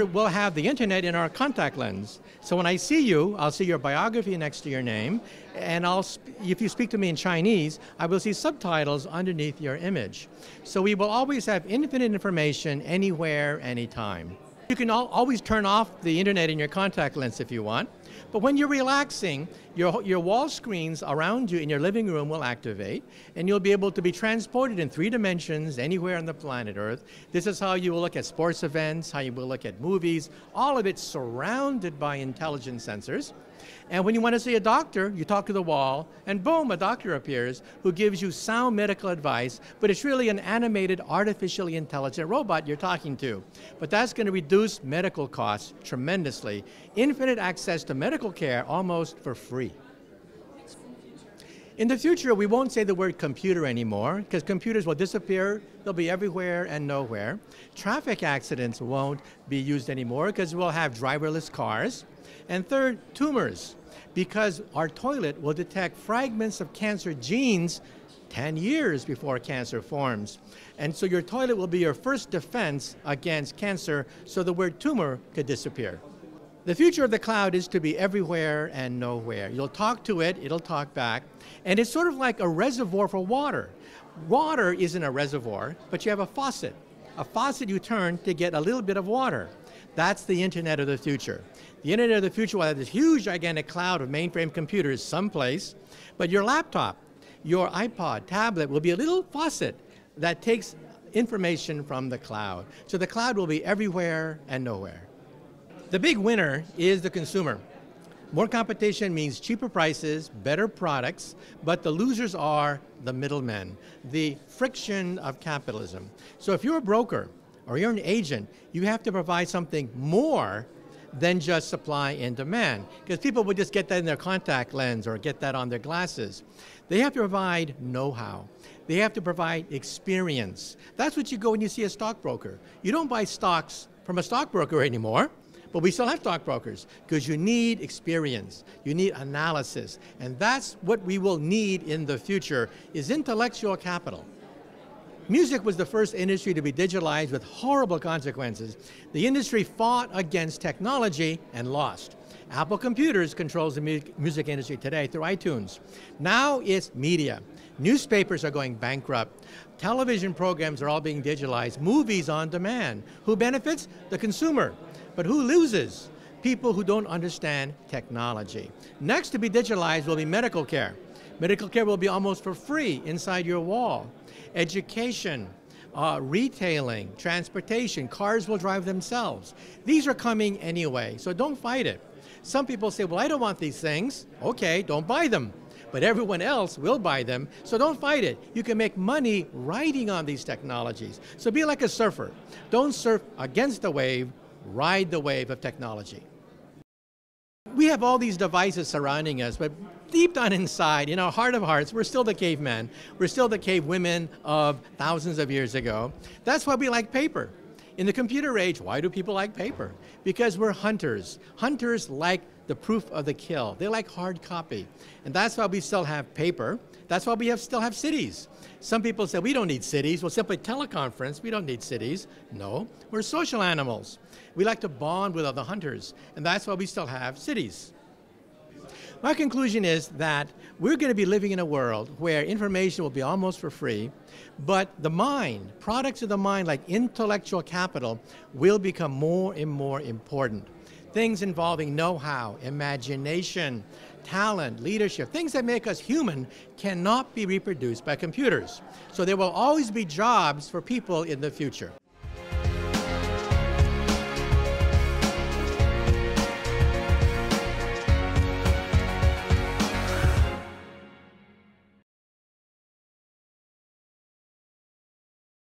future, we'll have the internet in our contact lens. So when I see you, I'll see your biography next to your name, and if you speak to me in Chinese, I will see subtitles underneath your image. So we will always have infinite information anywhere, anytime. You can always turn off the internet in your contact lens if you want, but when you're relaxing, your wall screens around you in your living room will activate, and you'll be able to be transported in 3 dimensions anywhere on the planet Earth. This is how you will look at sports events, how you will look at movies, all of it surrounded by intelligent sensors. And when you want to see a doctor, you talk to the wall, and boom, a doctor appears who gives you sound medical advice, but it's really an animated, artificially intelligent robot you're talking to. But that's going to reduce medical costs tremendously. Infinite access to medical care almost for free. In the future, we won't say the word computer anymore, because computers will disappear. They'll be everywhere and nowhere. Traffic accidents won't be used anymore, because we'll have driverless cars. And third, tumors, because our toilet will detect fragments of cancer genes 10 years before cancer forms. And so your toilet will be your first defense against cancer, so the word tumor could disappear. The future of the cloud is to be everywhere and nowhere. You'll talk to it, it'll talk back, and it's sort of like a reservoir for water. Water isn't a reservoir, but you have a faucet. A faucet you turn to get a little bit of water. That's the internet of the future. The internet of the future will have this huge, gigantic cloud of mainframe computers someplace, but your laptop, your iPod, tablet will be a little faucet that takes information from the cloud. So the cloud will be everywhere and nowhere. The big winner is the consumer. More competition means cheaper prices, better products, but the losers are the middlemen, the friction of capitalism. So if you're a broker or you're an agent, you have to provide something more than just supply and demand, because people would just get that in their contact lens or get that on their glasses. They have to provide know-how. They have to provide experience. That's what you go when you see a stockbroker. You don't buy stocks from a stockbroker anymore, but we still have stockbrokers, because you need experience, you need analysis, and that's what we will need in the future, is intellectual capital. Music was the first industry to be digitalized with horrible consequences. The industry fought against technology and lost. Apple Computers controls the music industry today through iTunes. Now it's media. Newspapers are going bankrupt. Television programs are all being digitalized. Movies on demand. Who benefits? The consumer. But who loses? People who don't understand technology. Next to be digitalized will be medical care. Medical care will be almost for free inside your wall. Education, retailing, transportation, cars will drive themselves. These are coming anyway, so don't fight it. Some people say, well, I don't want these things. Okay, don't buy them. But everyone else will buy them, so don't fight it. You can make money riding on these technologies. So be like a surfer. Don't surf against the wave, ride the wave of technology. We have all these devices surrounding us, but deep down inside, in our heart of hearts, we're still the cavemen. We're still the cave women of thousands of years ago. That's why we like paper. In the computer age, why do people like paper? Because we're hunters. Hunters like the proof of the kill. They like hard copy. And that's why we still have paper. That's why we still have cities. Some people say, we don't need cities. We'll simply teleconference. We don't need cities. No, we're social animals. We like to bond with other hunters, and that's why we still have cities. My conclusion is that we're going to be living in a world where information will be almost for free, but the mind, products of the mind like intellectual capital, will become more and more important. Things involving know-how, imagination, talent, leadership, things that make us human cannot be reproduced by computers. So there will always be jobs for people in the future.